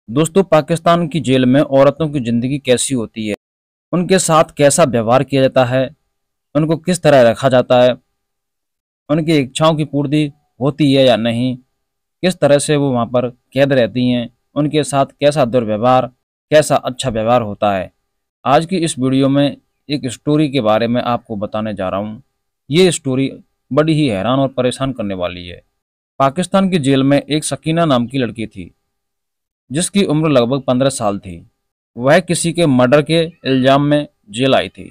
दोस्तों, पाकिस्तान की जेल में औरतों की ज़िंदगी कैसी होती है, उनके साथ कैसा व्यवहार किया जाता है, उनको किस तरह रखा जाता है, उनकी इच्छाओं की पूर्ति होती है या नहीं, किस तरह से वो वहाँ पर कैद रहती हैं, उनके साथ कैसा दुर्व्यवहार, कैसा अच्छा व्यवहार होता है। आज की इस वीडियो में एक स्टोरी के बारे में आपको बताने जा रहा हूँ। ये स्टोरी बड़ी ही हैरान और परेशान करने वाली है। पाकिस्तान की जेल में एक सकीना नाम की लड़की थी, जिसकी उम्र लगभग 15 साल थी। वह किसी के मर्डर के इल्जाम में जेल आई थी।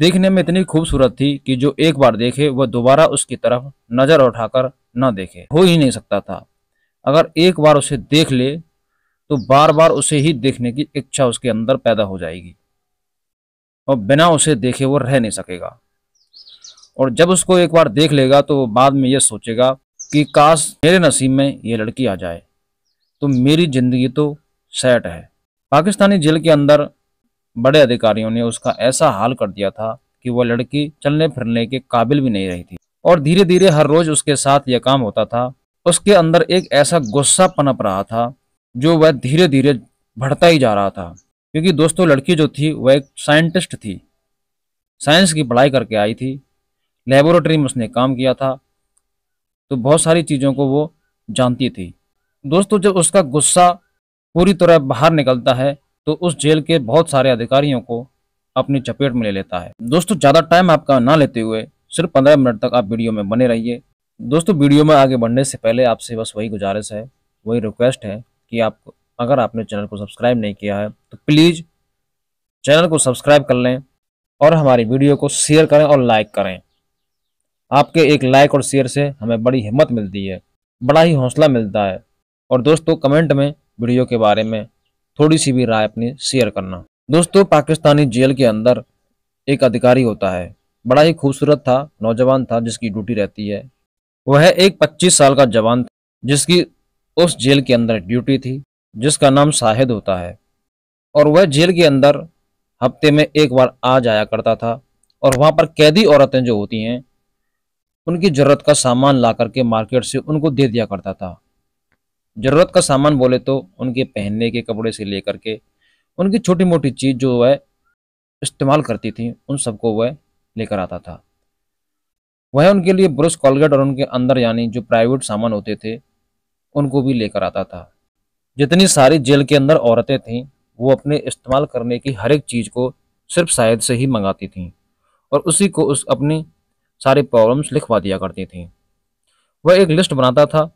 देखने में इतनी खूबसूरत थी कि जो एक बार देखे वह दोबारा उसकी तरफ नजर उठाकर न देखे हो ही नहीं सकता था। अगर एक बार उसे देख ले तो बार बार उसे ही देखने की इच्छा उसके अंदर पैदा हो जाएगी और बिना उसे देखे वो रह नहीं सकेगा। और जब उसको एक बार देख लेगा तो वो बाद में ये सोचेगा कि काश मेरे नसीब में ये लड़की आ जाए तो मेरी जिंदगी तो सेट है। पाकिस्तानी जेल के अंदर बड़े अधिकारियों ने उसका ऐसा हाल कर दिया था कि वह लड़की चलने फिरने के काबिल भी नहीं रही थी। और धीरे धीरे हर रोज उसके साथ यह काम होता था। उसके अंदर एक ऐसा गुस्सा पनप रहा था जो वह धीरे धीरे बढ़ता ही जा रहा था। क्योंकि दोस्तों, लड़की जो थी वह एक साइंटिस्ट थी, साइंस की पढ़ाई करके आई थी, लेबोरेटरी में उसने काम किया था, तो बहुत सारी चीज़ों को वो जानती थी। दोस्तों, जब उसका गुस्सा पूरी तरह बाहर निकलता है तो उस जेल के बहुत सारे अधिकारियों को अपनी चपेट में ले लेता है। दोस्तों, ज़्यादा टाइम आपका ना लेते हुए सिर्फ 15 मिनट तक आप वीडियो में बने रहिए। दोस्तों, वीडियो में आगे बढ़ने से पहले आपसे बस वही गुजारिश है, वही रिक्वेस्ट है कि आप, अगर आपने चैनल को सब्सक्राइब नहीं किया है तो प्लीज़ चैनल को सब्सक्राइब कर लें और हमारी वीडियो को शेयर करें और लाइक करें। आपके एक लाइक और शेयर से हमें बड़ी हिम्मत मिलती है, बड़ा ही हौसला मिलता है। और दोस्तों, कमेंट में वीडियो के बारे में थोड़ी सी भी राय अपनी शेयर करना। दोस्तों, पाकिस्तानी जेल के अंदर एक अधिकारी होता है, बड़ा ही खूबसूरत था, नौजवान था, जिसकी ड्यूटी रहती है। वह एक 25 साल का जवान था जिसकी उस जेल के अंदर ड्यूटी थी, जिसका नाम शाहिद होता है। और वह जेल के अंदर हफ्ते में एक बार आ जाया करता था और वहाँ पर कैदी औरतें जो होती हैं उनकी ज़रूरत का सामान ला करके मार्केट से उनको दे दिया करता था। ज़रूरत का सामान बोले तो उनके पहनने के कपड़े से लेकर के उनकी छोटी मोटी चीज़ जो वह इस्तेमाल करती थी उन सबको वह लेकर आता था। वह उनके लिए ब्रश, कॉलगेट और उनके अंदर यानी जो प्राइवेट सामान होते थे उनको भी लेकर आता था। जितनी सारी जेल के अंदर औरतें थीं वो अपने इस्तेमाल करने की हर एक चीज़ को सिर्फ शायद से ही मंगाती थीं और उसी को उस अपनी सारी प्रॉब्लम्स लिखवा दिया करती थीं। वह एक लिस्ट बनाता था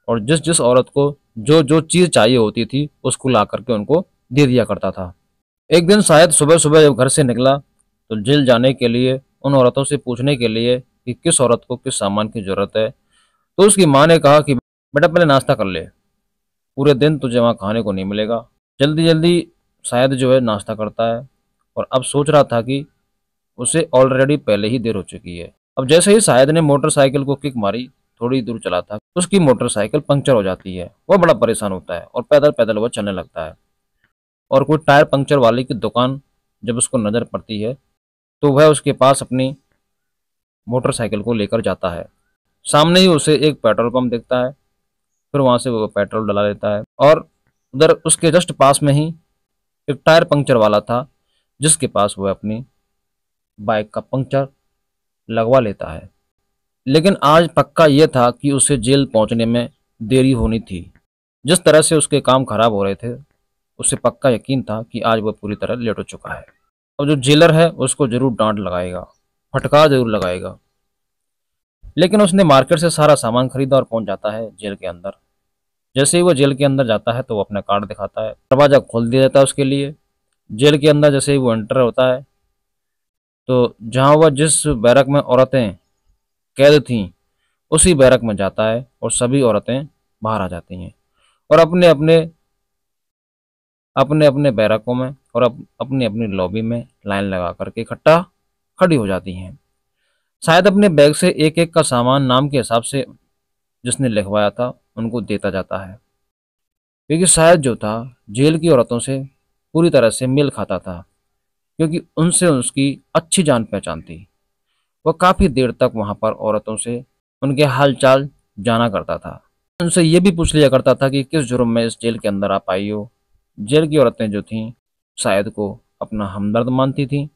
और जिस जिस औरत को जो जो चीज़ चाहिए होती थी उसको ला करके उनको दे दिया करता था। एक दिन शायद सुबह सुबह जब घर से निकला तो जेल जाने के लिए उन औरतों से पूछने के लिए कि किस औरत को किस सामान की ज़रूरत है, तो उसकी माँ ने कहा कि बेटा पहले नाश्ता कर ले, पूरे दिन तुझे वहाँ खाने को नहीं मिलेगा। जल्दी जल्दी शायद जो है नाश्ता करता है और अब सोच रहा था कि उसे ऑलरेडी पहले ही देर हो चुकी है। अब जैसे ही शायद ने मोटरसाइकिल को किक मारी, थोड़ी दूर चला था, उसकी मोटरसाइकिल पंक्चर हो जाती है। वह बड़ा परेशान होता है और पैदल पैदल वह चलने लगता है। और कोई टायर पंक्चर वाले की दुकान जब उसको नज़र पड़ती है तो वह उसके पास अपनी मोटरसाइकिल को लेकर जाता है। सामने ही उसे एक पेट्रोल पंप दिखता है, फिर वहाँ से वो पेट्रोल डला लेता है और उधर उसके जस्ट पास में ही एक टायर पंक्चर वाला था जिसके पास वह अपनी बाइक का पंक्चर लगवा लेता है। लेकिन आज पक्का यह था कि उसे जेल पहुंचने में देरी होनी थी। जिस तरह से उसके काम खराब हो रहे थे उसे पक्का यकीन था कि आज वह पूरी तरह लेट हो चुका है। अब जो जेलर है उसको जरूर डांट लगाएगा, फटकार जरूर लगाएगा। लेकिन उसने मार्केट से सारा सामान खरीदा और पहुंच जाता है जेल के अंदर। जैसे ही वो जेल के अंदर जाता है तो वो अपना कार्ड दिखाता है, दरवाज़ा खोल दिया जाता है उसके लिए। जेल के अंदर जैसे ही वो एंटर होता है तो जहाँ वह जिस बैरक में औरतें कैद थीं उसी बैरक में जाता है और सभी औरतें बाहर आ जाती हैं और अपने अपने अपने अपने बैरकों में और अपनी अपनी लॉबी में लाइन लगा करके इकट्ठा खड़ी हो जाती हैं। शायद अपने बैग से एक एक का सामान नाम के हिसाब से जिसने लिखवाया था उनको देता जाता है। क्योंकि शायद जो था जेल की औरतों से पूरी तरह से मेल खाता था, क्योंकि उनसे उसकी अच्छी जान पहचान थी। वह काफ़ी देर तक वहाँ पर औरतों से उनके हालचाल जाना करता था। उनसे ये भी पूछ लिया करता था कि किस जुर्म में इस जेल के अंदर आप आई हो। जेल की औरतें जो थीं शायद को अपना हमदर्द मानती थीं,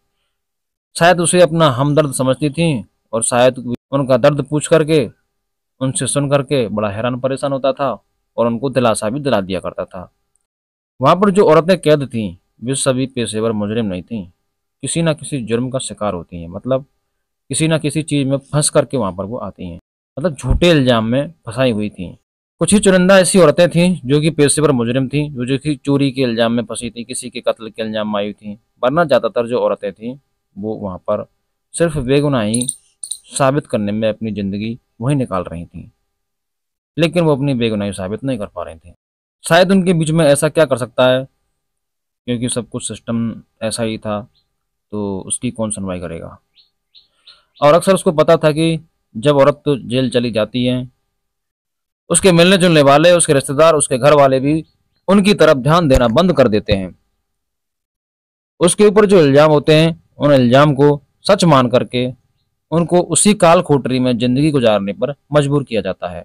शायद उसे अपना हमदर्द समझती थीं, और शायद उनका दर्द पूछ करके, उनसे सुन करके बड़ा हैरान परेशान होता था और उनको दिलासा भी दिला दिया करता था। वहाँ पर जो औरतें कैद थीं वे सभी पेशेवर मुजरिम नहीं थीं, किसी न किसी जुर्म का शिकार होती हैं, मतलब किसी न किसी चीज़ में फंस करके वहाँ पर वो आती हैं, मतलब झूठे इल्जाम में फंसाई हुई थीं। कुछ ही चुनिंदा ऐसी औरतें थीं जो कि पेशेवर मुजरिम थीं, जो कि चोरी के इल्जाम में फंसी थीं, किसी के कत्ल के इल्जाम में आई थीं, वरना ज़्यादातर जो औरतें थीं वो वहाँ पर सिर्फ बेगुनाही साबित करने में अपनी ज़िंदगी वही निकाल रही थीं, लेकिन वो अपनी बेगुनाही साबित नहीं कर पा रही थीं। शायद उनके बीच में ऐसा क्या कर सकता है, क्योंकि सब कुछ सिस्टम ऐसा ही था, तो उसकी कौन सुनवाई करेगा। और अक्सर उसको पता था कि जब औरत तो जेल चली जाती है, उसके मिलने जुलने वाले, उसके रिश्तेदार, उसके घर वाले भी उनकी तरफ ध्यान देना बंद कर देते हैं। उसके ऊपर जो इल्जाम होते हैं उन इल्जाम को सच मान करके उनको उसी काल कोठरी में जिंदगी गुजारने पर मजबूर किया जाता है।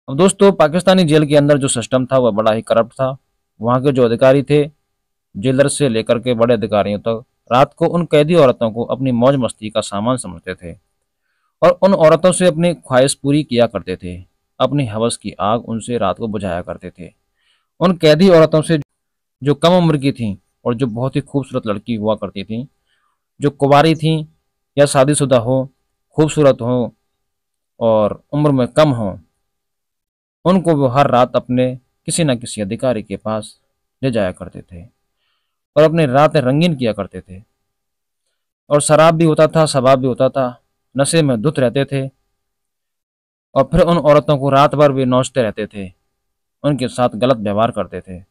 अब दोस्तों, पाकिस्तानी जेल के अंदर जो सिस्टम था वह बड़ा ही करप्ट था। वहाँ के जो अधिकारी थे, जेलर से लेकर के बड़े अधिकारियों तक, रात को उन कैदी औरतों को अपनी मौज मस्ती का सामान समझते थे और उन औरतों से अपनी ख्वाहिश पूरी किया करते थे। अपनी हवस की आग उनसे रात को बुझाया करते थे। उन कैदी औरतों से जो कम उम्र की थीं और जो बहुत ही खूबसूरत लड़की हुआ करती थीं, जो कुंवारी थीं या शादीशुदा हो, खूबसूरत हो और उम्र में कम हो, उनको वो हर रात अपने किसी न किसी अधिकारी के पास ले जाया करते थे और अपनी रातें रंगीन किया करते थे। और शराब भी होता था, शबाब भी होता था, नशे में धुत रहते थे और फिर उन औरतों को रात भर भी नौचते रहते थे, उनके साथ गलत व्यवहार करते थे,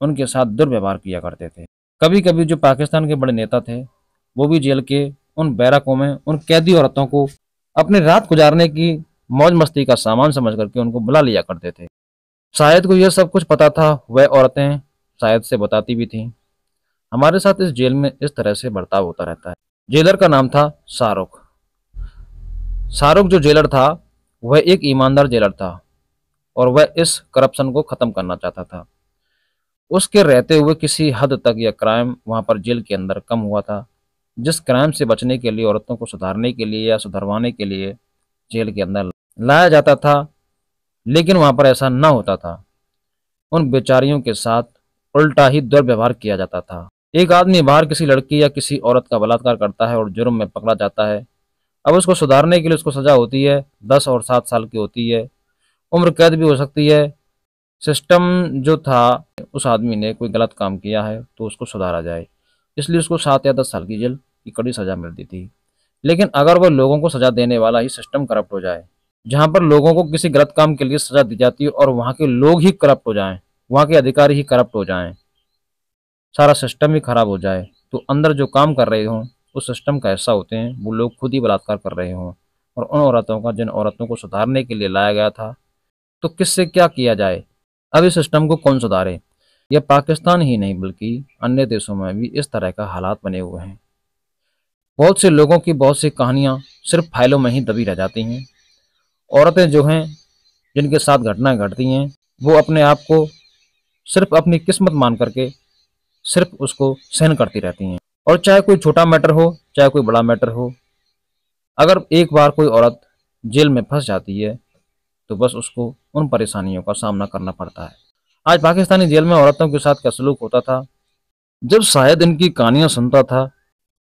उनके साथ दुर्व्यवहार किया करते थे। कभी कभी जो पाकिस्तान के बड़े नेता थे वो भी जेल के उन बैरकों में उन कैदी औरतों को अपनी रात गुजारने की मौज मस्ती का सामान समझ करके उनको बुला लिया करते थे। शायद को यह सब कुछ पता था, वह औरतें शायद से बताती भी थीं। हमारे साथ इस जेल में इस तरह से बर्ताव होता रहता है। जेलर का नाम था शाहरुख। शाहरुख जो जेलर था वह एक ईमानदार जेलर था और वह इस करप्शन को खत्म करना चाहता था। उसके रहते हुए किसी हद तक यह क्राइम वहां पर जेल के अंदर कम हुआ था, जिस क्राइम से बचने के लिए, औरतों को सुधारने के लिए या सुधरवाने के लिए जेल के अंदर लाया जाता था, लेकिन वहां पर ऐसा न होता था। उन बेचारियों के साथ उल्टा ही दुर्व्यवहार किया जाता था। एक आदमी बाहर किसी लड़की या किसी औरत का बलात्कार करता है और जुर्म में पकड़ा जाता है। अब उसको सुधारने के लिए उसको सजा होती है, 10 और 7 साल की होती है, उम्र कैद भी हो सकती है। सिस्टम जो था, उस आदमी ने कोई गलत काम किया है तो उसको सुधारा जाए, इसलिए उसको 7 या 10 साल की जेल की कड़ी सजा मिलती थी। लेकिन अगर वह लोगों को सजा देने वाला ही सिस्टम करप्ट हो जाए, जहां पर लोगों को किसी गलत काम के लिए सजा दी जाती है और वहां के लोग ही करप्ट हो जाएं, वहां के अधिकारी ही करप्ट हो जाएं, सारा सिस्टम ही खराब हो जाए, तो अंदर जो काम कर रहे हों उस सिस्टम का हिस्सा होते हैं वो लोग खुद ही बलात्कार कर रहे हों, और उन औरतों का, जिन औरतों को सुधारने के लिए लाया गया था, तो किससे क्या किया जाए। अब इस सिस्टम को कौन सुधारे। यह पाकिस्तान ही नहीं बल्कि अन्य देशों में भी इस तरह का हालात बने हुए हैं। बहुत से लोगों की बहुत सी कहानियां सिर्फ फाइलों में ही दबी रह जाती हैं। औरतें जो हैं, जिनके साथ घटनाएं घटती हैं, वो अपने आप को सिर्फ अपनी किस्मत मान करके सिर्फ उसको सहन करती रहती हैं। और चाहे कोई छोटा मैटर हो, चाहे कोई बड़ा मैटर हो, अगर एक बार कोई औरत जेल में फंस जाती है तो बस उसको उन परेशानियों का सामना करना पड़ता है। आज पाकिस्तानी जेल में औरतों के साथ क्या सलूक होता था, जब शायद इनकी कहानियां सुनता था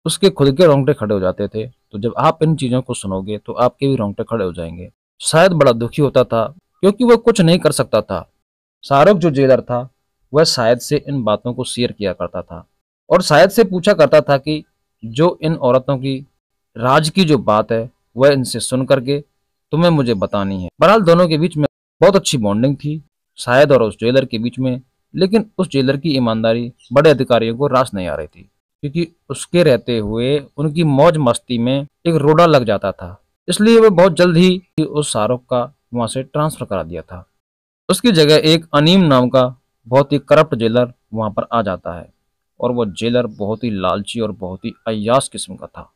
उसके खुद के रोंगटे खड़े हो जाते थे। तो जब आप इन चीज़ों को सुनोगे तो आपके भी रोंगटे खड़े हो जाएंगे। शायद बड़ा दुखी होता था क्योंकि वह कुछ नहीं कर सकता था। शाहरुख जो जेलर था वह शायद से इन बातों को शेयर किया करता था और शायद से पूछा करता था कि जो इन औरतों की राज की जो बात है वह इनसे सुन करके तुम्हें मुझे बतानी है। बहरहाल दोनों के बीच में बहुत अच्छी बॉन्डिंग थी, शायद और उस जेलर के बीच में, लेकिन उस जेलर की ईमानदारी बड़े अधिकारियों को रास नहीं आ रही थी, क्योंकि उसके रहते हुए उनकी मौज मस्ती में एक रोड़ा लग जाता था। इसलिए वह बहुत जल्द ही उस शाहरुख का वहां से ट्रांसफर करा दिया था। उसकी जगह एक अनीम नाम का बहुत ही करप्ट जेलर वहां पर आ जाता है और वो जेलर बहुत ही लालची और बहुत ही अय्याश किस्म का था।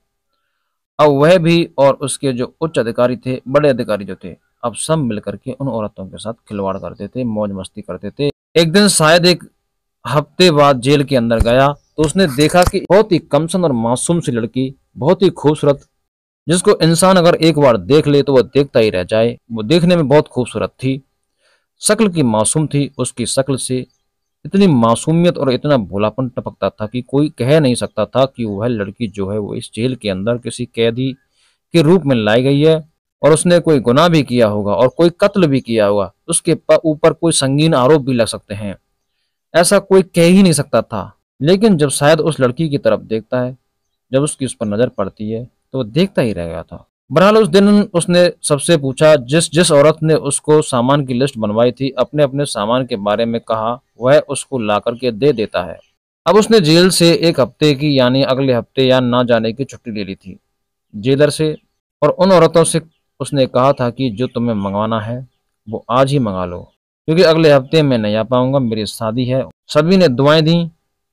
अब वह भी और उसके जो उच्च अधिकारी थे, बड़े अधिकारी जो थे, अब सब मिलकर के उन औरतों के साथ खिलवाड़ करते थे, मौज मस्ती करते थे। एक दिन शायद एक हफ्ते बाद जेल के अंदर गया तो उसने देखा कि बहुत ही कमसन और मासूम सी लड़की, बहुत ही खूबसूरत, जिसको इंसान अगर एक बार देख ले तो वह देखता ही रह जाए। वो देखने में बहुत खूबसूरत थी, शक्ल की मासूम थी। उसकी शक्ल से इतनी मासूमियत और इतना भोलापन टपकता था कि कोई कह नहीं सकता था कि वह लड़की जो है वो इस जेल के अंदर किसी कैदी के रूप में लाई गई है और उसने कोई गुनाह भी किया होगा और कोई कत्ल भी किया होगा, उसके ऊपर कोई संगीन आरोप भी लग सकते हैं। ऐसा कोई कह ही नहीं सकता था। लेकिन जब शायद उस लड़की की तरफ देखता है, जब उसकी उस पर नजर पड़ती है, तो वो देखता ही रह गया था। बहरहाल उस दिन उसने सबसे पूछा, जिस जिस औरत ने उसको सामान की लिस्ट बनवाई थी, अपने अपने सामान के बारे में कहा, वह उसको ला करके दे देता है। अब उसने जेल से एक हफ्ते की यानी अगले हफ्ते या ना जाने की छुट्टी ले ली थी जेलर से, और उन औरतों से उसने कहा था कि जो तुम्हें मंगवाना है वो आज ही मंगा लो, क्योंकि अगले हफ्ते मैं नहीं आ पाऊंगा, मेरी शादी है। सभी ने दुआएं दी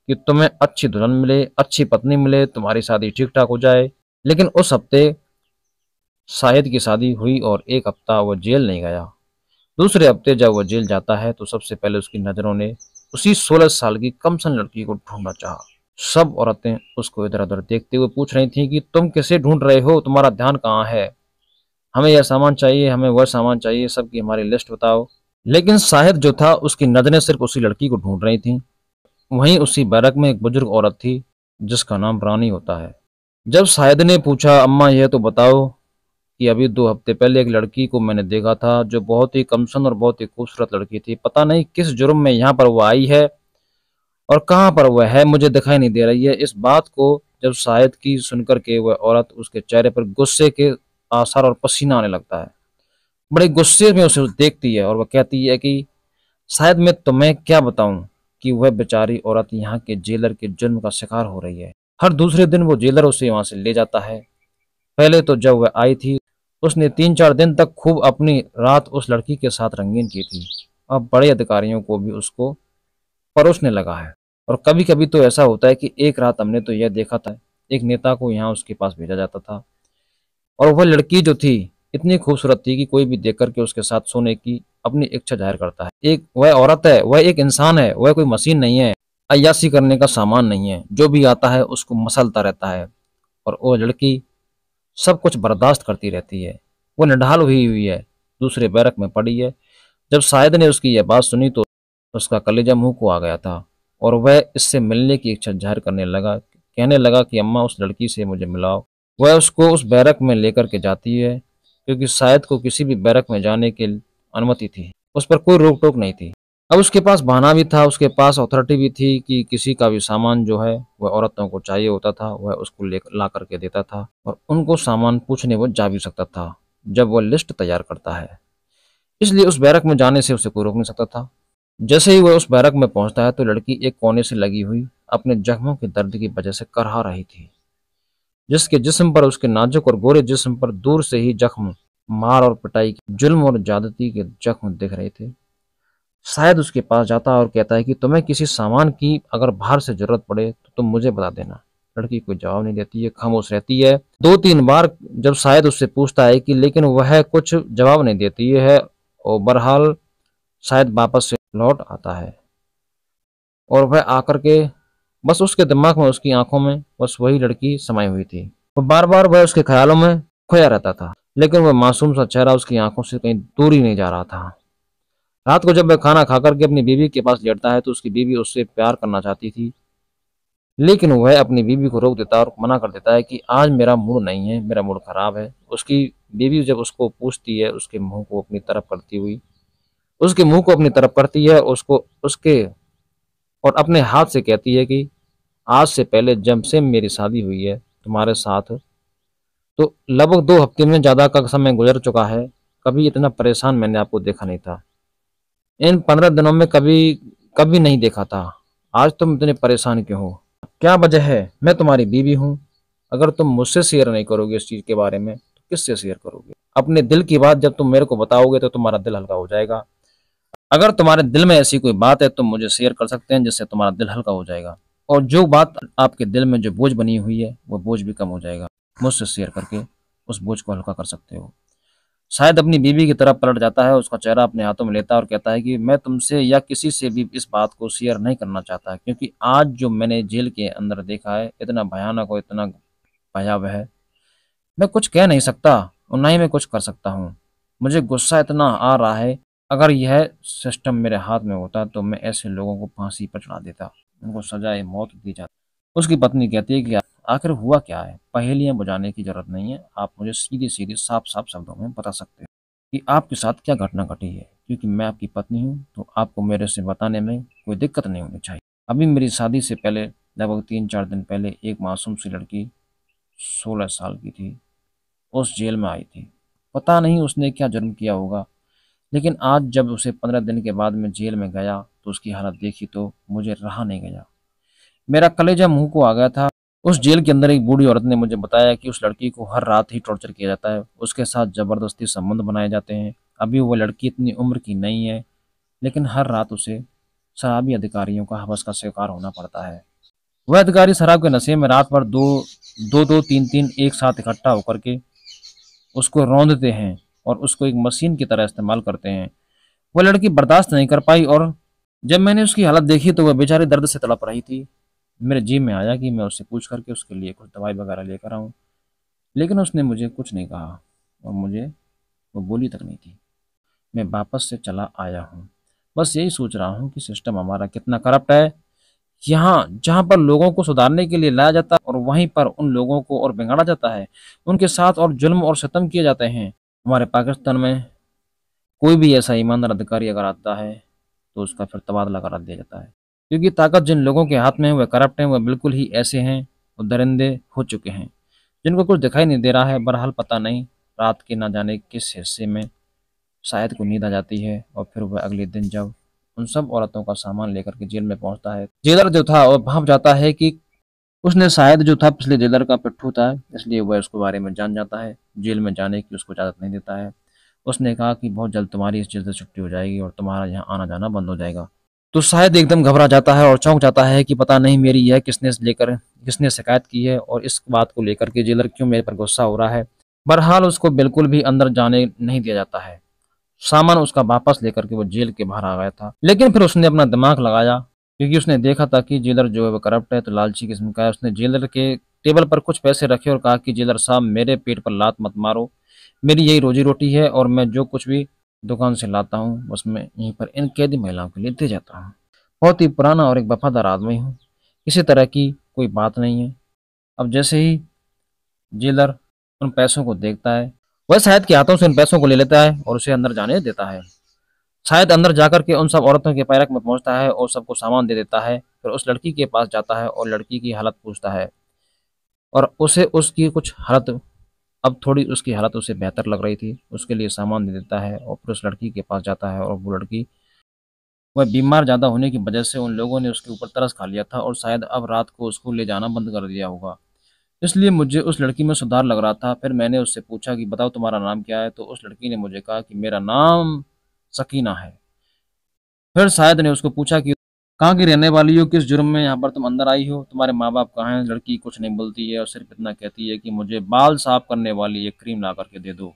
कि तुम्हें अच्छी दुल्हन मिले, अच्छी पत्नी मिले, तुम्हारी शादी ठीक ठाक हो जाए। लेकिन उस हफ्ते शाहिद की शादी हुई और एक हफ्ता वो जेल नहीं गया। दूसरे हफ्ते जब वो जेल जाता है तो सबसे पहले उसकी नजरों ने उसी 16 साल की कमसन लड़की को ढूंढना चाहा। सब औरतें उसको इधर उधर देखते हुए पूछ रही थी कि तुम किसे ढूंढ रहे हो, तुम्हारा ध्यान कहाँ है, हमें यह सामान चाहिए, हमें वह सामान चाहिए, सबकी हमारी लिस्ट बताओ। लेकिन शाहिद जो था उसकी नजरें सिर्फ उसी लड़की को ढूंढ रही थी। वहीं उसी बैरक में एक बुजुर्ग औरत थी जिसका नाम रानी होता है। जब शाहिद ने पूछा, अम्मा यह तो बताओ कि अभी 2 हफ्ते पहले एक लड़की को मैंने देखा था जो बहुत ही कमसन और बहुत ही खूबसूरत लड़की थी, पता नहीं किस जुर्म में यहाँ पर वो आई है और कहाँ पर वह है, मुझे दिखाई नहीं दे रही है। इस बात को जब शाहिद की सुनकर के वह औरत, उसके चेहरे पर गुस्से के आसार और पसीना आने लगता है। बड़े गुस्से में उसे देखती है और वह कहती है कि शायद मैं तुम्हें क्या बताऊं कि वह बेचारी औरत यहाँ के जेलर के जुर्म का शिकार हो रही है। हर दूसरे दिन वो जेलर उसे वहां से ले जाता है। पहले तो जब वह आई थी उसने 3-4 दिन तक खूब अपनी रात उस लड़की के साथ रंगीन की थी। अब बड़े अधिकारियों को भी उसको परोसने लगा है। और कभी कभी तो ऐसा होता है कि एक रात हमने तो यह देखा था, एक नेता को यहाँ उसके पास भेजा जाता था और वह लड़की जो थी इतनी खूबसूरत थी कि कोई भी देख करके उसके साथ सोने की अपनी इच्छा जाहिर करता है। एक वह औरत है, वह एक इंसान है, वह कोई मशीन नहीं है, अय्याशी करने का सामान नहीं है, जो भी आता है उसको मसलता रहता है। और वो लड़की सब कुछ बर्दाश्त करती रहती है। वो निढाल हुई हुई है, दूसरे बैरक में पड़ी है। जब शाहिद ने उसकी यह बात सुनी तो उसका कलेजा मुंह को आ गया था और वह इससे मिलने की इच्छा जाहिर करने लगा, कहने लगा कि अम्मा उस लड़की से मुझे मिलाओ। वह उसको उस बैरक में लेकर के जाती है, क्योंकि शायद को किसी भी बैरक में जाने की अनुमति थी, उस पर कोई रोक टोक नहीं थी। अब उसके पास बहाना भी था, उसके पास अथॉरिटी भी थी कि किसी का भी सामान जो है वह औरतों को चाहिए होता था वह उसको ले ला करके देता था और उनको सामान पूछने वो जा भी सकता था जब वह लिस्ट तैयार करता है। इसलिए उस बैरक में जाने से उसे कोई रोक नहीं सकता था। जैसे ही वह उस बैरक में पहुंचता है तो लड़की एक कोने से लगी हुई अपने जख्मों के दर्द की वजह से करहा रही थी, जिसके जिस्म पर, उसके नाजुक और गोरे जिस्म पर दूर से ही जख्म, मार और पिटाई, जुल्म और ज्यादती के जख्म दिख रहे थे। शायद उसके पास जाता और कहता है कि तुम्हें किसी सामान की अगर बाहर से जरूरत पड़े तो तुम मुझे बता देना। लड़की कोई जवाब नहीं देती है, खामोश रहती है। 2-3 बार जब शायद उससे पूछता है कि, लेकिन वह कुछ जवाब नहीं देती है और बहरहाल शायद वापस से लौट आता है और वह आकर के बस उसके दिमाग में, उसकी आंखों में बस वही लड़की समाई हुई थी। वो बार बार वह उसके ख्यालों में खोया रहता था, लेकिन वह मासूम सा चेहरा उसकी आंखों से कहीं दूर ही नहीं जा रहा था। रात को जब वह खाना खाकर के अपनी बीवी के पास लेटता है तो उसकी बीवी उससे प्यार करना चाहती थी, लेकिन वह अपनी बीवी को रोक देता है और मना कर देता है कि आज मेरा मूड नहीं है, मेरा मूड खराब है। उसकी बीवी जब उसको पूछती है, उसके मुंह को अपनी तरफ करती हुई, उसके मुंह को अपनी तरफ करती है, उसको उसके और अपने हाथ से कहती है कि आज से पहले जब से मेरी शादी हुई है तुम्हारे साथ, तो लगभग 2 हफ्ते में ज्यादा का समय गुजर चुका है, कभी इतना परेशान मैंने आपको देखा नहीं था। इन 15 दिनों में कभी कभी नहीं देखा था। आज तुम इतने परेशान क्यों हो, क्या वजह है? मैं तुम्हारी बीवी हूँ, अगर तुम मुझसे शेयर नहीं करोगे इस चीज के बारे में तो किससे शेयर करोगे? अपने दिल की बात जब तुम मेरे को बताओगे तो तुम्हारा दिल हल्का हो जाएगा। अगर तुम्हारे दिल में ऐसी कोई बात है तुम मुझे शेयर कर सकते हैं, जिससे तुम्हारा दिल हल्का हो जाएगा और जो बात आपके दिल में जो बोझ बनी हुई है वो बोझ भी कम हो जाएगा। मुझसे शेयर करके उस बोझ को हल्का कर सकते हो। शायद अपनी बीवी की तरफ पलट जाता है, उसका चेहरा अपने हाथों में लेता है और कहता है कि मैं तुमसे या किसी से भी इस बात को शेयर नहीं करना चाहता, क्योंकि आज जो मैंने जेल के अंदर देखा है इतना भयानक और इतना भयावह है, मैं कुछ कह नहीं सकता और ना ही मैं कुछ कर सकता हूँ। मुझे गुस्सा इतना आ रहा है, अगर यह सिस्टम मेरे हाथ में होता तो मैं ऐसे लोगों को फांसी पर चढ़ा देता, उनको सजाए मौत दी जाती। उसकी पत्नी कहती है कि आखिर हुआ क्या है? पहेलियां बुझाने की जरूरत नहीं है, आप मुझे सीधी सीधी साफ साफ शब्दों में बता सकते हैं कि आपके साथ क्या घटना घटी है, क्योंकि मैं आपकी पत्नी हूँ तो आपको मेरे से बताने में कोई दिक्कत नहीं होनी चाहिए। अभी मेरी शादी से पहले लगभग 3-4 दिन पहले एक मासूम सी लड़की 16 साल की थी, उस जेल में आई थी। पता नहीं उसने क्या जुर्म किया होगा, लेकिन आज जब उसे 15 दिन के बाद मैं जेल में गया तो उसकी हालत देखी तो मुझे रहा नहीं गया, मेरा कलेजा मुंह को आ गया था। उस जेल के अंदर एक बूढ़ी औरत ने मुझे बताया कि उस लड़की को हर रात ही टॉर्चर किया जाता है, उसके साथ जबरदस्ती संबंध बनाए जाते हैं। अभी वो लड़की इतनी उम्र की नहीं है, लेकिन हर रात उसे शराबी अधिकारियों का हवस का शिकार होना पड़ता है। वह अधिकारी शराब के नशे में रात भर दो दो दो तीन तीन एक साथ इकट्ठा होकर के उसको रौंदते हैं और उसको एक मशीन की तरह इस्तेमाल करते हैं। वह लड़की बर्दाश्त नहीं कर पाई और जब मैंने उसकी हालत देखी तो वह बेचारी दर्द से तड़प रही थी। मेरे जी में आया कि मैं उससे पूछ करके उसके लिए कुछ दवाई वगैरह लेकर आऊं, लेकिन उसने मुझे कुछ नहीं कहा और मुझे वो बोली तक नहीं थी। मैं वापस से चला आया हूँ, बस यही सोच रहा हूँ कि सिस्टम हमारा कितना करप्ट है। यहाँ जहाँ पर लोगों को सुधारने के लिए लाया जाता है और वहीं पर उन लोगों को और बिगाड़ा जाता है, उनके साथ और जुल्म और सितम किए जाते हैं। हमारे पाकिस्तान में कोई भी ऐसा ईमानदार अधिकारी अगर आता है तो उसका फिर तबादला करा दिया जाता है, क्योंकि ताकत जिन लोगों के हाथ में है वह करप्ट हैं, वह बिल्कुल ही ऐसे हैं और दरिंदे हो चुके हैं जिनको कुछ दिखाई नहीं दे रहा है। बहरहाल पता नहीं रात के ना जाने किस हिस्से में शायद को नींद आ जाती है और फिर वह अगले दिन जब उन सब औरतों का सामान लेकर के जेल में पहुंचता है, जेलर जो था और भाप जाता है कि उसने शायद जो था पिछले जेलर का पिट्ठू था, इसलिए वह उसके बारे में जान जाता है। जेल में जाने की उसको इजाज़त नहीं देता है। उसने कहा कि बहुत जल्द तुम्हारी इस जेल से छुट्टी हो जाएगी और तुम्हारा यहाँ आना जाना बंद हो जाएगा। तो शायद एकदम घबरा जाता है और चौंक जाता है कि पता नहीं मेरी यह किसने शिकायत की है और इस बात को लेकर के जेलर क्यों मेरे पर गुस्सा हो रहा है। बहरहाल उसको बिल्कुल भी अंदर जाने नहीं दिया जाता है। सामान उसका वापस लेकर के वो जेल के बाहर आ गया था, लेकिन फिर उसने अपना दिमाग लगाया, क्योंकि उसने देखा था कि जेलर जो है वो करप्ट है, तो लालची किस्म का है। उसने जेलर के टेबल पर कुछ पैसे रखे और कहा कि जेलर साहब मेरे पेट पर लात मत मारो, मेरी यही रोजी रोटी है और मैं जो कुछ भी दुकान से लाता हूँ बस मैं यहीं पर इन कैदी महिलाओं के लिए दे जाता हूँ। बहुत ही पुराना और एक वफादार आदमी हूँ, किसी तरह की कोई बात नहीं है। अब जैसे ही जेलर उन पैसों को देखता है, वह शायद के हाथों से उन पैसों को ले लेता है और उसे अंदर जाने देता है। शायद अंदर जाकर के उन सब औरतों के पैरक में पहुंचता है और सबको सामान दे देता है। फिर उस लड़की के पास जाता है और लड़की की हालत पूछता है और उसे उसकी कुछ हालत, अब थोड़ी उसकी हालत उसे बेहतर लग रही थी, उसके लिए सामान दे देता है और फिर उस लड़की के पास जाता है और वो लड़की, वह बीमार ज़्यादा होने की वजह से उन लोगों ने उसके ऊपर तरस खा लिया था और शायद अब रात को उसको ले जाना बंद कर दिया होगा। इसलिए मुझे उस लड़की में सुधार लग रहा था। फिर मैंने उससे पूछा कि बताओ तुम्हारा नाम क्या है, तो उस लड़की ने मुझे कहा कि मेरा नाम सकीना है। फिर शायद ने उसको पूछा कि कहाँ की रहने वाली हो, किस जुर्म में यहाँ पर तुम अंदर आई हो, तुम्हारे माँ बाप कहाँ हैं। लड़की कुछ नहीं बोलती है और सिर्फ इतना कहती है कि मुझे बाल साफ करने वाली एक क्रीम ला करके दे दो,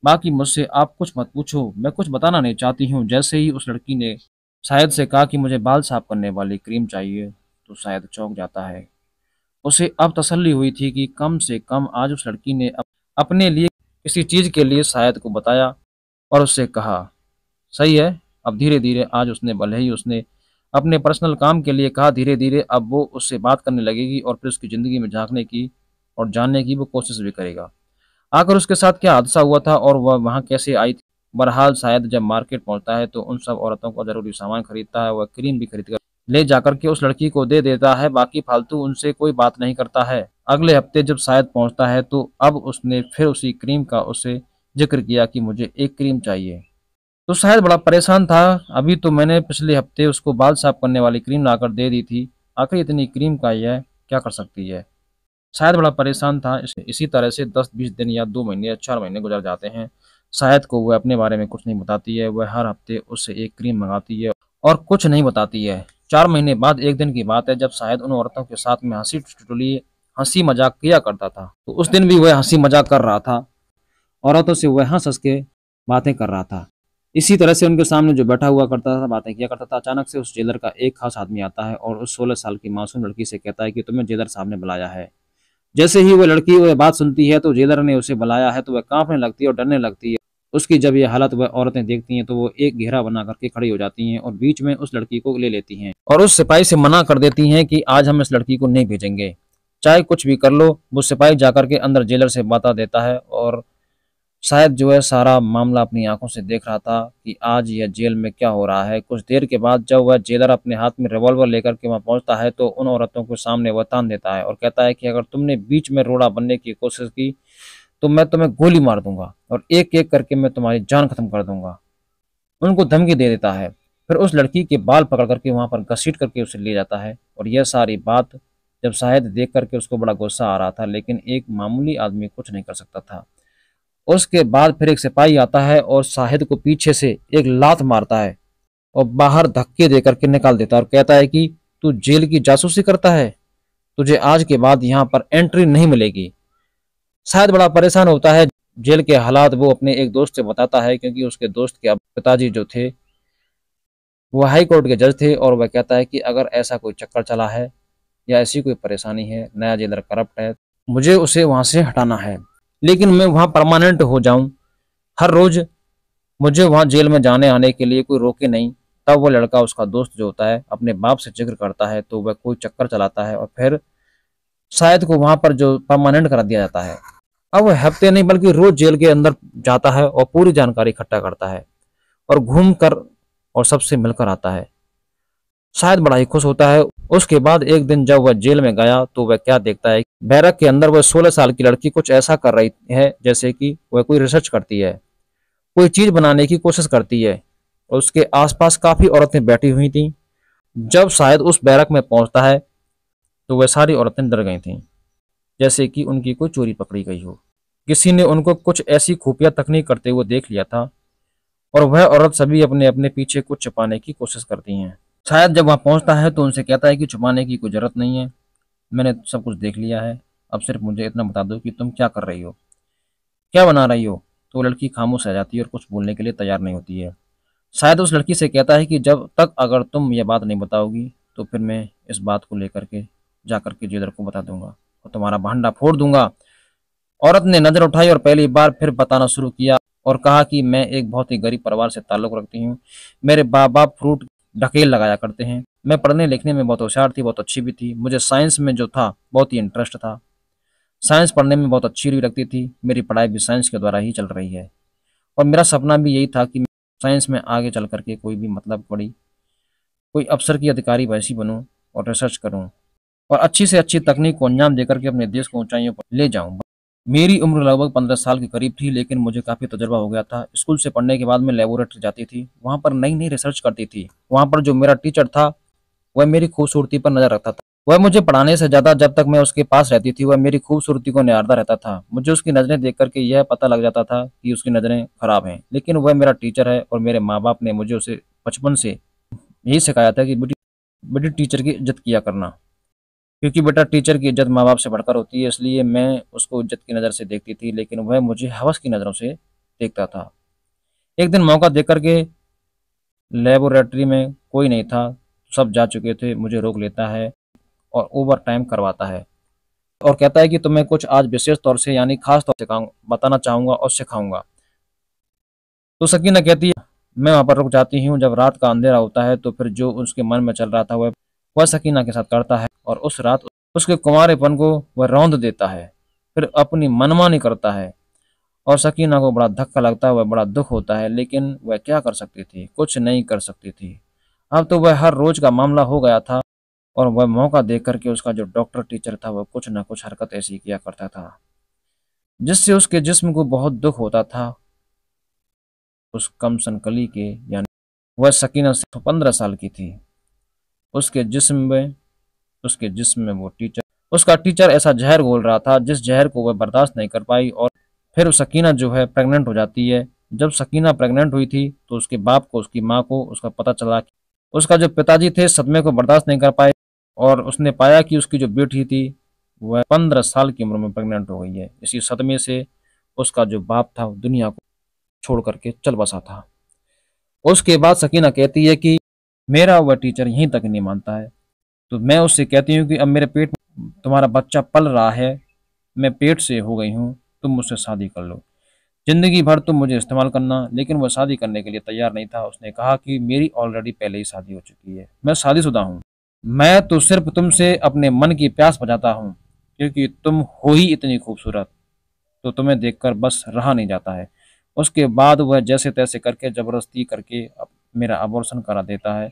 बाकी मुझसे आप कुछ मत पूछो, मैं कुछ बताना नहीं चाहती हूँ। जैसे ही उस लड़की ने शायद से कहा कि मुझे बाल साफ करने वाली क्रीम चाहिए, तो शायद चौंक जाता है। उसे अब तसल्ली हुई थी कि कम से कम आज उस लड़की ने अपने लिए किसी चीज़ के लिए शायद को बताया और उससे कहा सही है। अब धीरे धीरे आज उसने, भले ही उसने अपने पर्सनल काम के लिए कहा, धीरे धीरे अब वो उससे बात करने लगेगी और फिर उसकी ज़िंदगी में झांकने की और जानने की वो कोशिश भी करेगा। आखिर उसके साथ क्या हादसा हुआ था और वह वहाँ कैसे आई थी। बहरहाल शायद जब मार्केट पहुंचता है तो उन सब औरतों का जरूरी सामान खरीदता है, वह क्रीम भी खरीद कर ले जाकर के उस लड़की को दे देता है, बाकी फालतू उनसे कोई बात नहीं करता है। अगले हफ्ते जब शायद पहुंचता है तो अब उसने फिर उसी क्रीम का उसे जिक्र किया कि मुझे एक क्रीम चाहिए। तो शायद बड़ा परेशान था, अभी तो मैंने पिछले हफ्ते उसको बाल साफ करने वाली क्रीम लाकर दे दी थी, आखिर इतनी क्रीम का यह क्या कर सकती है। शायद बड़ा परेशान था। इसी तरह से 10-20 दिन या 2 महीने या 4 महीने गुजर जाते हैं। शायद को वह अपने बारे में कुछ नहीं बताती है, वह हर हफ्ते उससे एक क्रीम मंगाती है और कुछ नहीं बताती है। 4 महीने बाद एक दिन की बात है जब शायद उन औरतों के साथ में हंसी ठिठोली हंसी मजाक किया करता था, तो उस दिन भी वह हंसी मजाक कर रहा था औरतों से वह हंस हंस के बातें कर रहा था। इसी तरह से उनके सामने जो बैठा हुआ करता था, बातें किया करता था, अचानक से उस जेलर का एक खास आदमी आता है और उस 16 साल की मासूम लड़की से कहता है कि तुम्हें जेलर साहब ने बुलाया है। जैसे ही वह लड़की वह बात सुनती है तो जेलर ने उसे बुलाया है तो वह कांपने लगती है और डरने लगती है। उसकी जब यह हालत वह औरतें देखती हैं तो वो एक घेरा बना करके खड़ी हो जाती हैं और बीच में उस लड़की को ले लेती हैं और उस सिपाही से मना कर देती हैं कि आज हम इस लड़की को नहीं भेजेंगे, चाहे कुछ भी कर लो। वो सिपाही जाकर के अंदर जेलर से बता देता है और शायद जो है सारा मामला अपनी आंखों से देख रहा था कि आज यह जेल में क्या हो रहा है। कुछ देर के बाद जब वह जेलर अपने हाथ में रिवॉल्वर लेकर के वहां पहुंचता है तो उन औरतों के सामने वह तान देता है और कहता है कि अगर तुमने बीच में रोड़ा बनने की कोशिश की तो मैं तुम्हें गोली मार दूंगा और एक एक करके मैं तुम्हारी जान खत्म कर दूंगा। उनको धमकी दे देता है। फिर उस लड़की के बाल पकड़ करके वहां पर घसीट करके उसे ले जाता है और यह सारी बात जब शायद देख करके उसको बड़ा गुस्सा आ रहा था, लेकिन एक मामूली आदमी कुछ नहीं कर सकता था। उसके बाद फिर एक सिपाही आता है और शाहिद को पीछे से एक लात मारता है और बाहर धक्के दे करके निकाल देता है और कहता है कि तू जेल की जासूसी करता है, तुझे आज के बाद यहाँ पर एंट्री नहीं मिलेगी। शायद बड़ा परेशान होता है। जेल के हालात वो अपने एक दोस्त से बताता है क्योंकि उसके दोस्त के पिताजी जो थे वो हाई कोर्ट के जज थे और वह कहता है कि अगर ऐसा कोई चक्कर चला है या ऐसी कोई परेशानी है, नया जेलर करप्ट है, मुझे उसे वहां से हटाना है, लेकिन मैं वहां परमानेंट हो जाऊं, हर रोज मुझे वहां जेल में जाने आने के लिए कोई रोके नहीं। तब वो लड़का, उसका दोस्त जो होता है, अपने बाप से जिक्र करता है तो वह कोई चक्कर चलाता है और फिर शायद को वहां पर जो परमानेंट करा दिया जाता है। अब वह हफ्ते नहीं बल्कि रोज जेल के अंदर जाता है और पूरी जानकारी इकट्ठा करता है और घूम कर और सबसे मिलकर आता है। शायद बड़ा ही खुश होता है। उसके बाद एक दिन जब वह जेल में गया तो वह क्या देखता है, बैरक के अंदर वह 16 साल की लड़की कुछ ऐसा कर रही है जैसे कि वह कोई रिसर्च करती है, कोई चीज बनाने की कोशिश करती है और उसके आसपास काफी औरतें बैठी हुई थीं। जब शायद उस बैरक में पहुंचता है तो वह सारी औरतें डर गई थीं, जैसे कि उनकी कोई चोरी पकड़ी गई हो। किसी ने उनको कुछ ऐसी खुफिया तकनीक करते हुए देख लिया था और वह औरत सभी अपने अपने पीछे कुछ छुपाने की कोशिश करती हैं। शायद जब वहां पहुंचता है तो उनसे कहता है कि छुपाने की कोई जरूरत नहीं है, मैंने सब कुछ देख लिया है, अब सिर्फ मुझे इतना बता दो कि तुम क्या कर रही हो, क्या बना रही हो। तो लड़की खामोश रह जाती है और कुछ बोलने के लिए तैयार नहीं होती है। शायद उस लड़की से कहता है कि जब तक अगर तुम ये बात नहीं बताओगी तो फिर मैं इस बात को लेकर के जाकर के जेलर को बता दूंगा और तुम्हारा भांडा फोड़ दूंगा। औरत ने नजर उठाई और पहली बार फिर बताना शुरू किया और कहा कि मैं एक बहुत ही गरीब परिवार से ताल्लुक रखती हूँ, मेरे बाप बाप फ्रूट ढकेल लगाया करते हैं, मैं पढ़ने लिखने में बहुत होशियार थी, बहुत अच्छी भी थी, मुझे साइंस में जो था बहुत ही इंटरेस्ट था, साइंस पढ़ने में बहुत अच्छी भी लगती थी, मेरी पढ़ाई भी साइंस के द्वारा ही चल रही है और मेरा सपना भी यही था कि साइंस में आगे चल करके कोई भी मतलब बड़ी कोई अफसर की अधिकारी वैसी बनूं और रिसर्च करूं और अच्छी से अच्छी तकनीक को अंजाम देकर के अपने देश को ऊंचाइयों पर ले जाऊं। मेरी उम्र लगभग 15 साल के करीब थी, लेकिन मुझे काफ़ी तजुर्बा हो गया था। स्कूल से पढ़ने के बाद मैं लेबोरेटरी जाती थी, वहाँ पर नई नई रिसर्च करती थी। वहाँ पर जो मेरा टीचर था वह मेरी खूबसूरती पर नजर रखता था। वह मुझे पढ़ाने से ज़्यादा जब तक मैं उसके पास रहती थी वह मेरी खूबसूरती को निहारता रहता था। मुझे उसकी नज़रें देख करके यह पता लग जाता था कि उसकी नज़रें खराब हैं, लेकिन वह मेरा टीचर है और मेरे माँ बाप ने मुझे उसे बचपन से यही सिखाया था कि बेटी बेटी टीचर की इज्जत किया करना, क्योंकि बेटा टीचर की इज्जत माँ बाप से बढ़कर होती है। इसलिए मैं उसको इज्जत की नज़र से देखती थी, लेकिन वह मुझे हवस की नज़रों से देखता था। एक दिन मौका देख करके लेबोरेटरी में कोई नहीं था, सब जा चुके थे, मुझे रोक लेता है और ओवर टाइम करवाता है और कहता है कि तुम्हें कुछ आज विशेष तौर से यानी खास तौर से बताना चाहूँगा और सिखाऊंगा। तो सकीना कहती है मैं वहाँ पर रुक जाती हूँ। जब रात का अंधेरा होता है तो फिर जो उसके मन में चल रहा था वह सकीना के साथ करता है और उस रात उसके कुंवारेपन को वह रौंद देता है, फिर अपनी मनमानी करता है और सकीना को बड़ा धक्का लगता है, वह बड़ा दुख होता है, लेकिन वह क्या कर सकती थी, कुछ नहीं कर सकती थी। अब तो वह हर रोज का मामला हो गया था और वह मौका देख करके उसका जो डॉक्टर टीचर था वह कुछ न कुछ हरकत ऐसी किया करता था जिससे उसके जिस्म को बहुत दुख होता था। उस कम सनकली के यानी वह सकीना सिर्फ 15 साल की थी, उसके जिस्म में वो टीचर, उसका टीचर ऐसा जहर घोल रहा था जिस जहर को वह बर्दाश्त नहीं कर पाई और फिर सकीना जो है प्रेग्नेंट हो जाती है। जब सकीना प्रेग्नेंट हुई थी तो उसके बाप को, उसकी माँ को उसका पता चला कि उसका जो पिताजी थे सदमे को बर्दाश्त नहीं कर पाए और उसने पाया कि उसकी जो बेटी थी वह 15 साल की उम्र में प्रेग्नेंट हो गई है। इसी सदमे से उसका जो बाप था वो दुनिया को छोड़ करके चल बसा था। उसके बाद सकीना कहती है कि मेरा वह टीचर यहीं तक नहीं मानता है। तो मैं उससे कहती हूँ कि अब मेरे पेट में तुम्हारा बच्चा पल रहा है, मैं पेट से हो गई हूँ, तुम मुझसे शादी कर लो। जिंदगी भर तुम मुझे इस्तेमाल करना। लेकिन वह शादी करने के लिए तैयार नहीं था। उसने कहा कि मेरी ऑलरेडी पहले ही शादी हो चुकी है, मैं शादीशुदा हूँ। मैं तो सिर्फ तुमसे अपने मन की प्यास बुझाता हूँ, क्योंकि तुम हो ही इतनी खूबसूरत, तो तुम्हें देखकर बस रहा नहीं जाता है। उसके बाद वह जैसे तैसे करके जबरदस्ती करके मेरा अबॉर्शन करा देता है,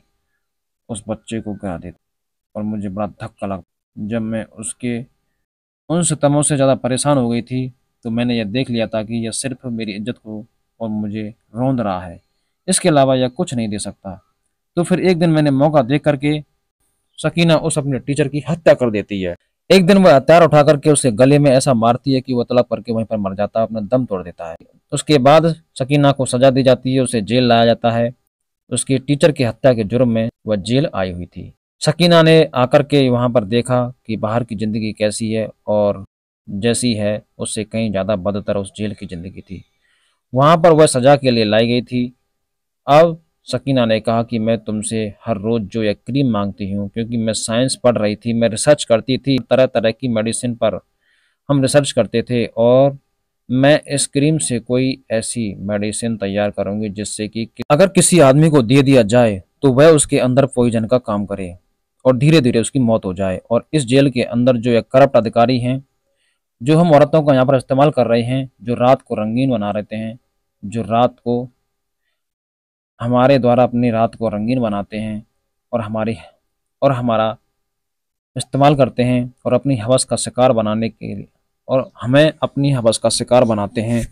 उस बच्चे को गिरा देता है। और मुझे बड़ा धक्का लगा जब मैं उसके उन सितमों से ज़्यादा परेशान हो गई थी। तो मैंने यह देख लिया था कि यह सिर्फ मेरी इज्जत को और मुझे रौंद रहा है, इसके अलावा यह कुछ नहीं दे सकता। तो फिर एक दिन मैंने मौका देख करके सकीना उस अपने टीचर की हत्या कर देती है। एक दिन वह हथियार उठा करके उसके गले में ऐसा मारती है कि वह तड़प करके वहीं पर मर जाता है, अपना दम तोड़ देता है। उसके बाद सकीना को सजा दी जाती है, उसे जेल लाया जाता है। उसके टीचर की हत्या के जुर्म में वह जेल आई हुई थी। सकीना ने आकर के वहां पर देखा कि बाहर की जिंदगी कैसी है, और जैसी है उससे कहीं ज्यादा बदतर उस जेल की जिंदगी थी। वहां पर वह सजा के लिए लाई गई थी। अब सकीना ने कहा कि मैं तुमसे हर रोज जो एक क्रीम मांगती हूँ, क्योंकि मैं साइंस पढ़ रही थी, मैं रिसर्च करती थी, तरह तरह की मेडिसिन पर हम रिसर्च करते थे, और मैं इस क्रीम से कोई ऐसी मेडिसिन तैयार करूंगी जिससे कि अगर किसी आदमी को दे दिया जाए तो वह उसके अंदर पॉइजन का काम करे और धीरे धीरे उसकी मौत हो जाए। और इस जेल के अंदर जो एक करप्ट अधिकारी हैं, जो हम औरतों का यहाँ पर इस्तेमाल कर रहे हैं, जो रात को रंगीन बना रहे हैं, जो रात को हमारे द्वारा अपनी रात को रंगीन बनाते हैं और हमारा इस्तेमाल करते हैं और अपनी हवस का शिकार बनाने के लिए, और हमें अपनी हवस का शिकार बनाते हैं।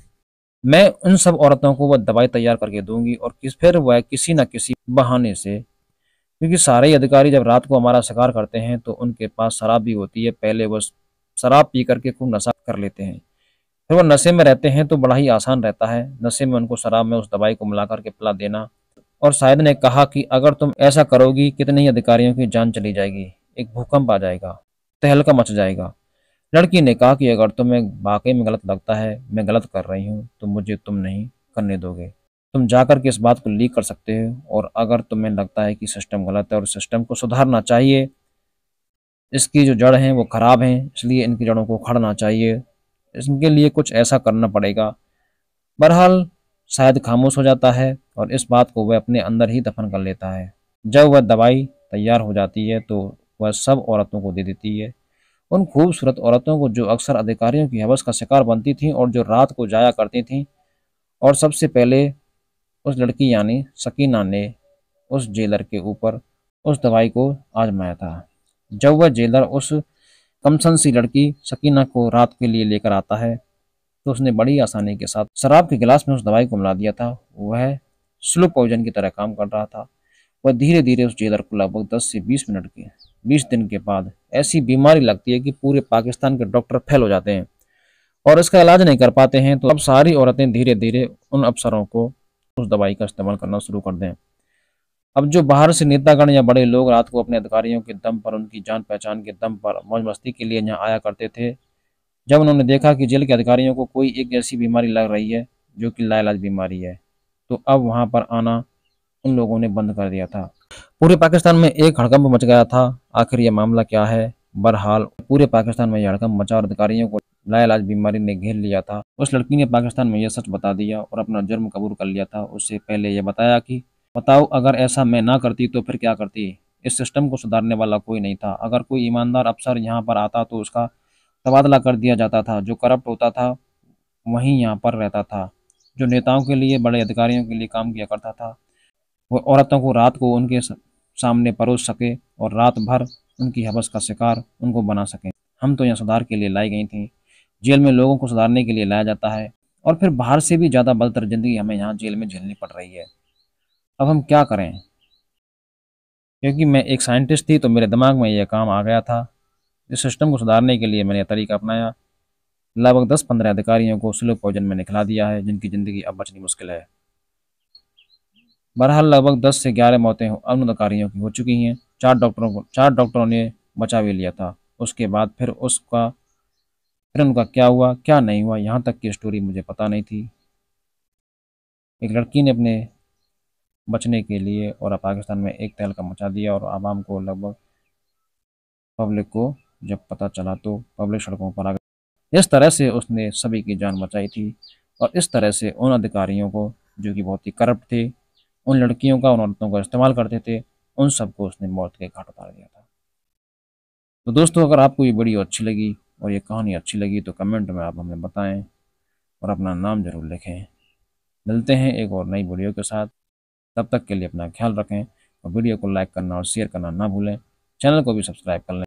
मैं उन सब औरतों को वह दवाई तैयार करके दूंगी, और फिर वह किसी न किसी बहाने से, क्योंकि सारे ही अधिकारी जब रात को हमारा शिकार करते हैं तो उनके पास शराब भी होती है, पहले वो शराब पी करके खूब नशा कर लेते हैं, फिर वो नशे में रहते हैं तो बड़ा ही आसान रहता है नशे में उनको शराब में उस दवाई को मिला करके पिला देना। और शायद ने कहा कि अगर तुम ऐसा करोगी कितने ही अधिकारियों की जान चली जाएगी, एक भूकंप आ जाएगा, तहलका मच जाएगा। लड़की ने कहा कि अगर तुम्हें वाकई में गलत लगता है, मैं गलत कर रही हूँ, तो मुझे तुम नहीं करने दोगे। तुम जाकर के इस बात को लीक कर सकते हो, और अगर तुम्हें लगता है कि सिस्टम गलत है और सिस्टम को सुधारना चाहिए, इसकी जो जड़ हैं वो खराब हैं, इसलिए इनकी जड़ों को उखाड़ना चाहिए, इसके लिए कुछ ऐसा करना पड़ेगा। बहरहाल शायद खामोश हो जाता है और इस बात को वह अपने अंदर ही दफन कर लेता है। जब वह दवाई तैयार हो जाती है तो वह सब औरतों को दे देती है, उन खूबसूरत औरतों को जो अक्सर अधिकारियों की हवस का शिकार बनती थीं और जो रात को जाया करती थीं। और सबसे पहले उस लड़की यानी सकीना ने उस जेलर के ऊपर उस दवाई को आजमाया था। जब वह जेलर उस कमसन सी लड़की सकीना को रात के लिए लेकर आता है तो उसने बड़ी आसानी के साथ शराब के गिलास में उस दवाई को मिला दिया था। वह स्लो पॉइजन की तरह काम कर रहा था। वह धीरे धीरे उस जेलर को लगभग 10 से 20 दिन के बाद ऐसी बीमारी लगती है कि पूरे पाकिस्तान के डॉक्टर फेल हो जाते हैं और इसका इलाज नहीं कर पाते हैं। तो अब सारी औरतें धीरे धीरे उन अफसरों को उस दवाई का इस्तेमाल करना शुरू कर दें। अब जो बाहर से नेतागण या बड़े लोग रात को अपने अधिकारियों के दम पर, उनकी जान पहचान के दम पर मौज मस्ती के लिए यहाँ आया करते थे, जब उन्होंने देखा कि जेल के अधिकारियों को कोई एक ऐसी बीमारी लग रही है जो कि लाइलाज बीमारी है, तो अब वहां पर आना उन लोगों ने बंद कर दिया था। पूरे पाकिस्तान में एक हड़कंप मच गया था, आखिर ये मामला क्या है। बहरहाल पूरे पाकिस्तान में यह हड़कंप मचा और अधिकारियों को लाइलाज बीमारी ने घेर लिया था। उस लड़की ने पाकिस्तान में यह सच बता दिया और अपना जुर्म कबूल कर लिया था। उससे पहले यह बताया कि बताओ, अगर ऐसा मैं ना करती तो फिर क्या करती। इस सिस्टम को सुधारने वाला कोई नहीं था। अगर कोई ईमानदार अफसर यहाँ पर आता तो उसका तबादला कर दिया जाता था। जो करप्ट होता था वहीं यहाँ पर रहता था। जो नेताओं के लिए, बड़े अधिकारियों के लिए काम किया करता था, वो औरतों को रात को उनके सामने परोस सके और रात भर उनकी हवस का शिकार उनको बना सके। हम तो यहाँ सुधार के लिए लाई गई थी। जेल में लोगों को सुधारने के लिए लाया जाता है और फिर बाहर से भी ज़्यादा बदतर जिंदगी हमें यहाँ जेल में झेलनी पड़ रही है। अब हम क्या करें? क्योंकि मैं एक साइंटिस्ट थी तो मेरे दिमाग में यह काम आ गया था। इस सिस्टम को सुधारने के लिए मैंने यह तरीका अपनाया। लगभग 10-15 अधिकारियों को स्लो पॉइजन मैंने खिला दिया है, जिनकी ज़िंदगी अब बचनी मुश्किल है। बहरहाल लगभग 10 से 11 मौतें उन अधिकारियों की हो चुकी हैं। 4 डॉक्टरों ने बचा भी लिया था। उसके बाद फिर उसका फिर उनका क्या हुआ क्या नहीं हुआ, यहाँ तक की स्टोरी मुझे पता नहीं थी। एक लड़की ने अपने बचने के लिए और पाकिस्तान में एक तहलका मचा दिया, और आवाम को लगभग पब्लिक को जब पता चला तो पब्लिक सड़कों पर आ गई। इस तरह से उसने सभी की जान बचाई थी, और इस तरह से उन अधिकारियों को जो कि बहुत ही करप्ट थे, उन लड़कियों का, उन औरतों का इस्तेमाल करते थे, उन सबको उसने मौत के घाट उतार दिया था। तो दोस्तों, अगर आपको ये वीडियो अच्छी लगी और ये कहानी अच्छी लगी तो कमेंट में आप हमें बताएं और अपना नाम जरूर लिखें। मिलते हैं एक और नई वीडियो के साथ। तब तक के लिए अपना ख्याल रखें और वीडियो को लाइक करना और शेयर करना ना भूलें। चैनल को भी सब्सक्राइब कर लें।